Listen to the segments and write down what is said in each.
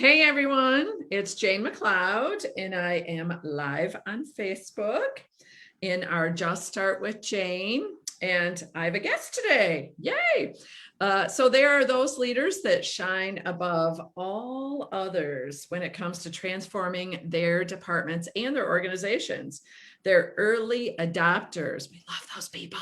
Hey everyone, it's Jane McLeod, and I am live on Facebook in our Just Start with Jane, and I have a guest today. Yay! So there are those leaders that shine above all others when it comes to transforming their departments and their organizations. They're early adopters. We love those people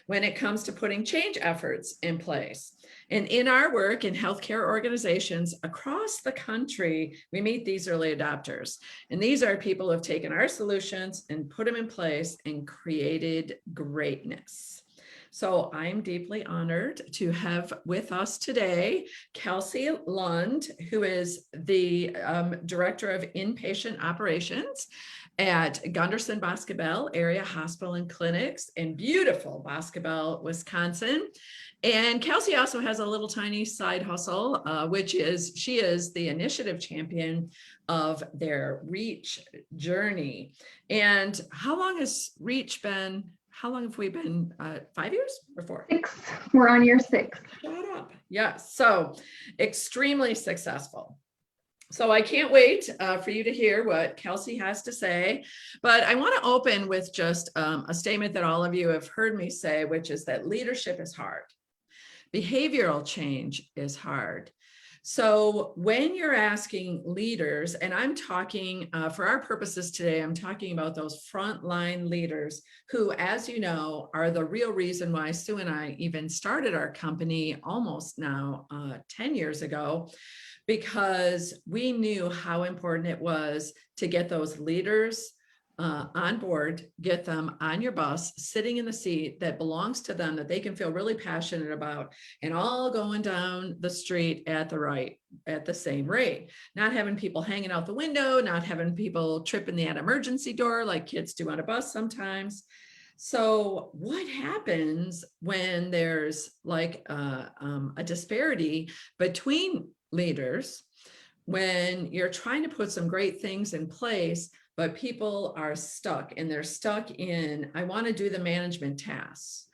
when it comes to putting change efforts in place. And in our work in healthcare organizations across the country, we meet these early adopters. And these are people who have taken our solutions and put them in place and created greatness. So I'm deeply honored to have with us today Kelsey Lund, who is the Director of Inpatient Operations at Gundersen-Boscobel Area Hospital and Clinics in beautiful Boscobel, Wisconsin. And Kelsey also has a little tiny side hustle, which is she is the initiative champion of their REACH journey. And how long has REACH been? How long have we been? 5 years or 4? 6. We're on year 6. Shut up. Yes. So extremely successful. So I can't wait for you to hear what Kelsey has to say, but I want to open with just a statement that all of you have heard me say, which is that leadership is hard. Behavioral change is hard. So when you're asking leaders, and I'm talking for our purposes today, I'm talking about those frontline leaders who, as you know, are the real reason why Sue and I even started our company almost now 10 years ago, because we knew how important it was to get those leaders on board, get them on your bus, sitting in the seat that belongs to them, that they can feel really passionate about, and all going down the street at the same rate. Not having people hanging out the window, not having people tripping the emergency door like kids do on a bus sometimes. So what happens when there's like a disparity between leaders, when you're trying to put some great things in place, but people are stuck, and they're stuck in, I want to do the management tasks,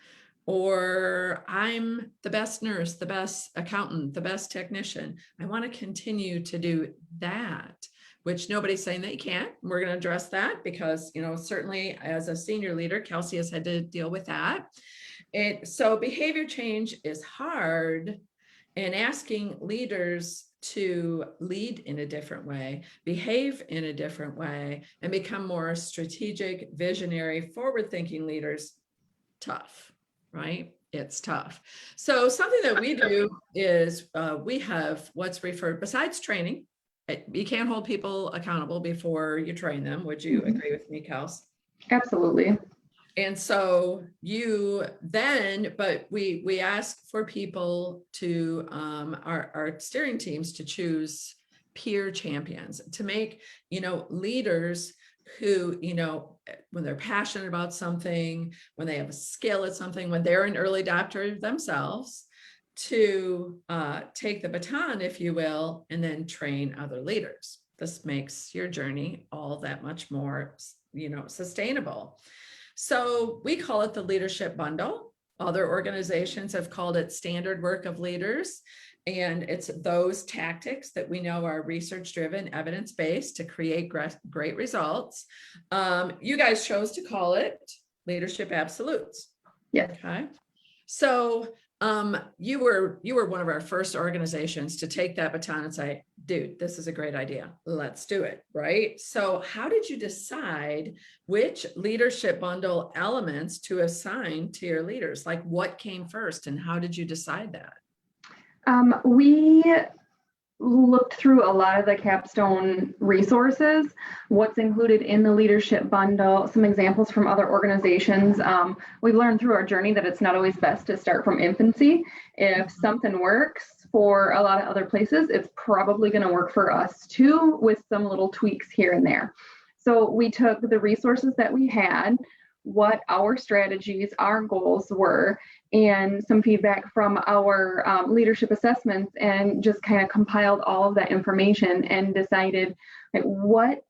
or I'm the best nurse, the best accountant, the best technician. I want to continue to do that, which nobody's saying that you can't. We're going to address that because, certainly as a senior leader, Kelsey has had to deal with that. So behavior change is hard, and asking leaders to lead in a different way, behave in a different way, and become more strategic, visionary, forward-thinking leaders, tough, right? It's tough. So something that we do is we have what's referred, besides training, you can't hold people accountable before you train them. Would you agree with me, Kels? Absolutely. And so but we ask for people to, our steering teams to choose peer champions, to make, leaders who, when they're passionate about something, when they have a skill at something, when they're an early adopter themselves, to take the baton, if you will, and then train other leaders. This makes your journey all that much more, sustainable. So we call it the leadership bundle. Other organizations have called it standard work of leaders. And it's those tactics that we know are research-driven, evidence-based to create great results. You guys chose to call it leadership absolutes. Yes. Okay. So you were one of our first organizations to take that baton and say, dude, this is a great idea. Let's do it. Right. So how did you decide which leadership bundle elements to assign to your leaders? Like what came first and how did you decide that? We looked through a lot of the capstone resources, what's included in the leadership bundle, some examples from other organizations. We've learned through our journey that it's not always best to start from infancy. If something works for a lot of other places, it's probably going to work for us too, with some little tweaks here and there. So we took the resources that we had, what our strategies, our goals were, and some feedback from our leadership assessments, and just kind of compiled all of that information and decided, like, what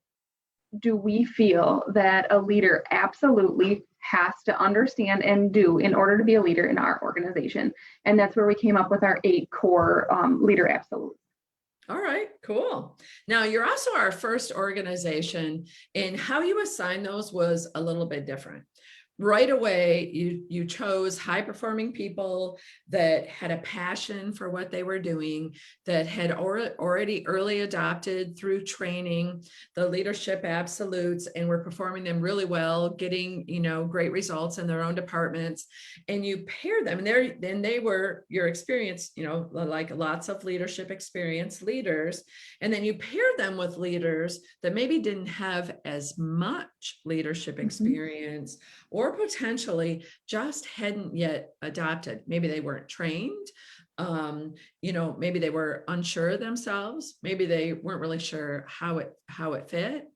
do we feel that a leader absolutely has to understand and do in order to be a leader in our organization? And that's where we came up with our 8 core leader absolutes. All right, cool. Now you're also our first organization, and how you assign those was a little bit different. Right away, you chose high performing people that had a passion for what they were doing, that had already early adopted through training the leadership absolutes and were performing them really well, getting, great results in their own departments. And you pair them, and they were your experience, like lots of leadership experience leaders. And then you pair them with leaders that maybe didn't have as much leadership experience, or potentially just hadn't yet adopted. Maybe they weren't trained. Maybe they were unsure themselves. Maybe they weren't really sure how it fit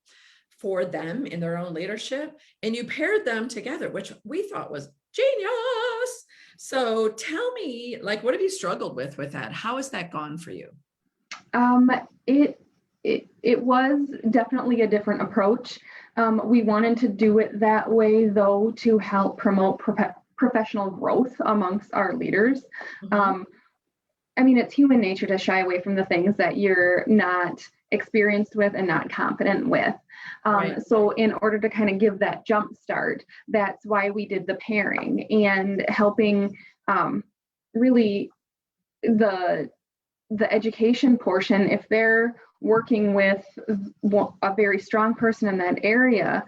for them in their own leadership. And you paired them together, which we thought was genius. So tell me, like, what have you struggled with that? How has that gone for you? It was definitely a different approach. We wanted to do it that way, though, to help promote professional growth amongst our leaders. I mean, it's human nature to shy away from the things that you're not experienced with and not confident with. Right. So in order to kind of give that jump start, that's why we did the pairing and helping really the education portion. If they're working with a very strong person in that area,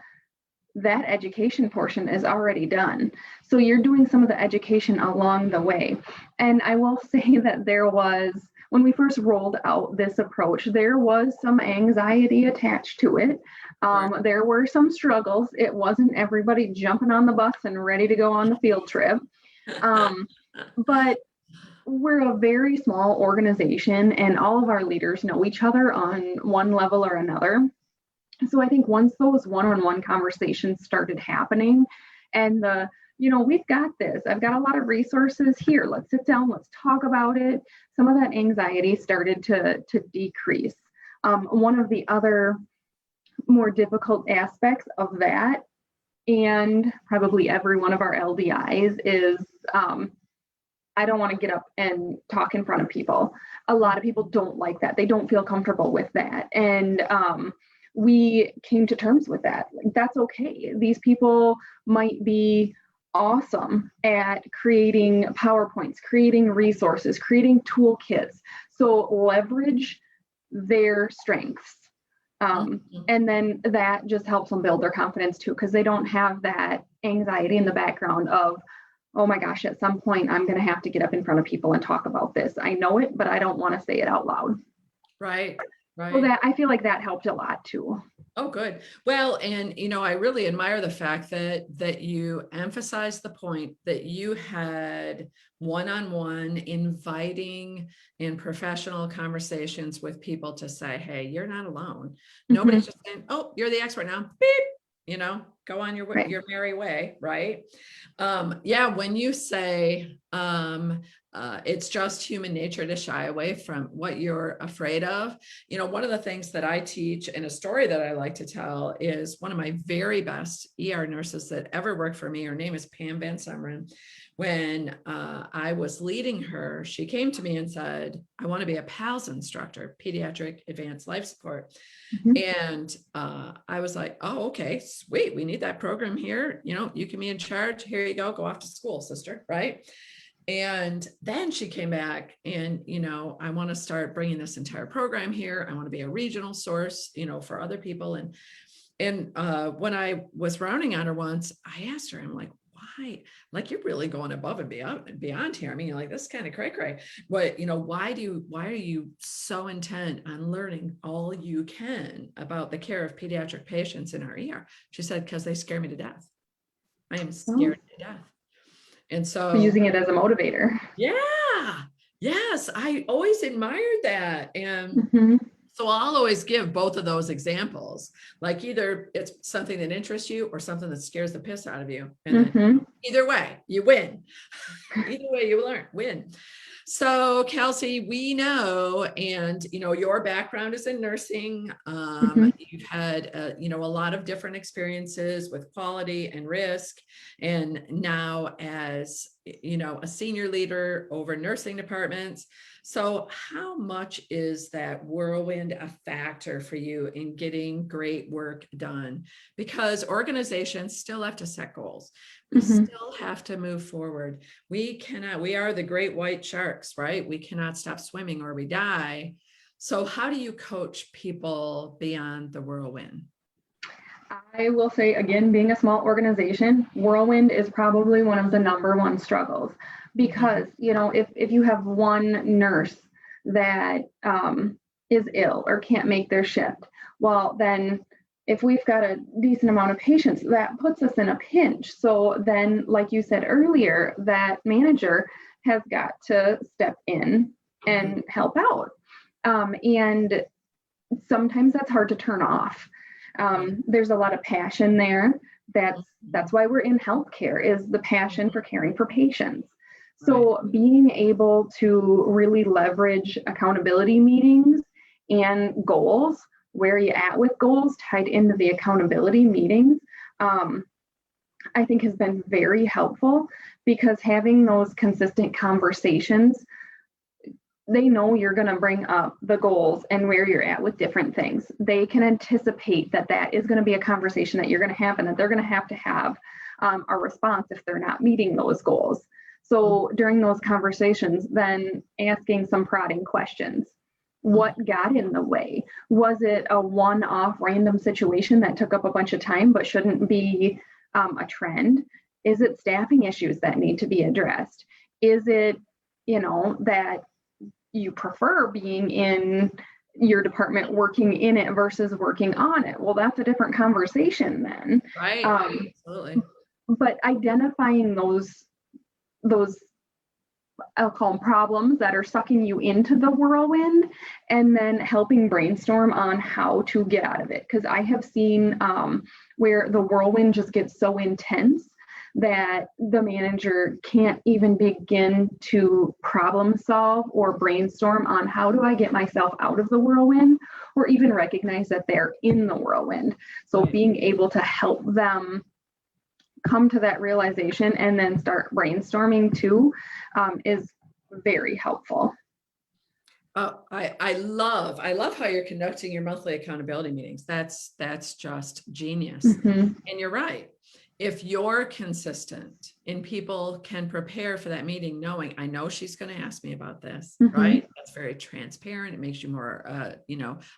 that education portion is already done. So you're doing some of the education along the way. And I will say that when we first rolled out this approach, there was some anxiety attached to it. There were some struggles. It wasn't everybody jumping on the bus and ready to go on the field trip. But we're a very small organization, and all of our leaders know each other on one level or another. So I think once those one-on-one conversations started happening, and we've got this, I've got a lot of resources here, let's sit down, let's talk about it, some of that anxiety started to decrease. One of the other more difficult aspects of that, and probably every one of our LDIs, is I don't want to get up and talk in front of people. A lot of people don't like that. They don't feel comfortable with that. And we came to terms with that. That's okay. These people might be awesome at creating PowerPoints, creating resources, creating toolkits. So leverage their strengths. And then that just helps them build their confidence too, because they don't have that anxiety in the background of, oh my gosh, at some point I'm going to have to get up in front of people and talk about this. I know it, but I don't want to say it out loud. Right. So that, I feel like that helped a lot too. Oh, good. Well, and I really admire the fact that you emphasized the point that you had one-on-one inviting and professional conversations with people to say, hey, you're not alone. Nobody's just saying, oh, you're the expert now. Beep. Go on your merry way, right? When you say it's just human nature to shy away from what you're afraid of, one of the things that I teach, and a story that I like to tell, is one of my very best ER nurses that ever worked for me. Her name is Pam Van Sumeren. When I was leading her, she came to me and said, I want to be a PALS instructor, pediatric advanced life support. And I was like, oh, okay, sweet. We need that program here. You can be in charge. Here you go off to school, sister. Right. And then she came back and, I want to start bringing this entire program here. I want to be a regional source, for other people. And when I was rounding on her once, I asked her, I'm like, why? Like, you're really going above and beyond here. I mean, like, this is kind of cray. But, why are you so intent on learning all you can about the care of pediatric patients in our ER? She said, because they scare me to death. I am scared to death. And so using it as a motivator. Yeah. Yes. I always admired that. And so I'll always give both of those examples, like either it's something that interests you or something that scares the piss out of you. And then either way, you win. Either way, you win. So Kelsey, we know, and your background is in nursing. You've had a lot of different experiences with quality and risk, and now as a senior leader over nursing departments. So how much is that whirlwind a factor for you in getting great work done? Because organizations still have to set goals. We still have to move forward. We are the great white sharks, right? We cannot stop swimming or we die. So how do you coach people beyond the whirlwind? I will say again, being a small organization, whirlwind is probably one of the number one struggles because, if you have one nurse that is ill or can't make their shift, well, then if we've got a decent amount of patients, that puts us in a pinch. So then, like you said earlier, that manager has got to step in and help out. And sometimes that's hard to turn off. There's a lot of passion there. That's why we're in healthcare, is the passion for caring for patients. So being able to really leverage accountability meetings and goals, where are you at with goals tied into the accountability meetings, I think has been very helpful, because having those consistent conversations, they know you're going to bring up the goals and where you're at with different things. They can anticipate that is going to be a conversation that you're going to have, and that they're going to have a response if they're not meeting those goals. So during those conversations, then asking some prodding questions. What got in the way? Was it a one-off random situation that took up a bunch of time but shouldn't be a trend? Is it staffing issues that need to be addressed? Is it, that you prefer being in your department, working in it versus working on it? Well, that's a different conversation then. Right. Absolutely. But identifying those I'll call them problems that are sucking you into the whirlwind, and then helping brainstorm on how to get out of it. Because I have seen where the whirlwind just gets so intense that the manager can't even begin to problem solve or brainstorm on how do I get myself out of the whirlwind, or even recognize that they're in the whirlwind. So being able to help them come to that realization and then start brainstorming too is very helpful. I love how you're conducting your monthly accountability meetings. That's just genius. And you're right. If you're consistent and people can prepare for that meeting, knowing, I know she's going to ask me about this, right? That's very transparent. It makes you more,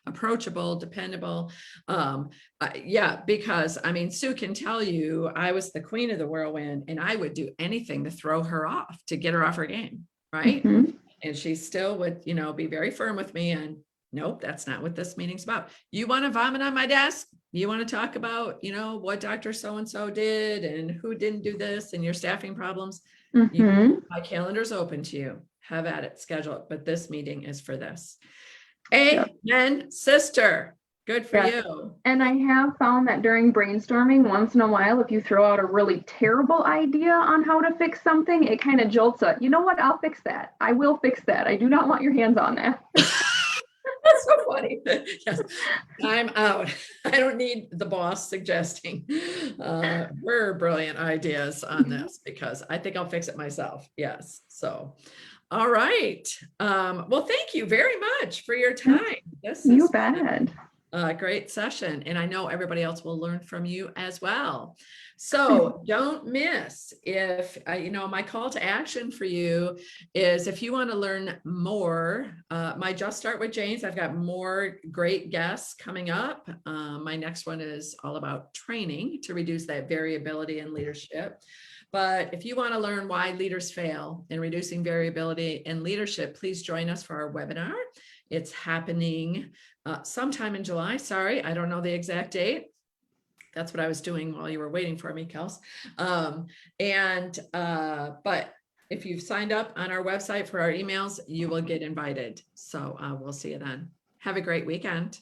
approachable, dependable. Because Sue can tell you, I was the queen of the whirlwind and I would do anything to throw her off, to get her off her game. Right. And she still would, be very firm with me, and nope, that's not what this meeting's about. You want to vomit on my desk? You want to talk about, what Dr. So-and-so did and who didn't do this and your staffing problems? My calendar's open to you. Have at it, schedule it. But this meeting is for this. Amen, sister. Good for you. And I have found that during brainstorming, once in a while, if you throw out a really terrible idea on how to fix something, it kind of jolts up. You know what? I'll fix that. I will fix that. I do not want your hands on that. That's so funny. Yes. I'm out. I don't need the boss suggesting her brilliant ideas on this, because I think I'll fix it myself. Yes. So, all right. Well, thank you very much for your time. You bet. A great session. And I know everybody else will learn from you as well. So don't miss, if, my call to action for you is, if you want to learn more, my Just Start with Jane's, I've got more great guests coming up. My next one is all about training to reduce that variability in leadership. But if you want to learn why leaders fail in reducing variability in leadership, please join us for our webinar. It's happening sometime in July. Sorry, I don't know the exact date. That's what I was doing while you were waiting for me, Kels. But if you've signed up on our website for our emails, you will get invited. So we'll see you then. Have a great weekend,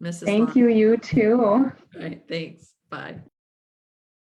Mrs. Thank you, you too. All right, thanks. Bye.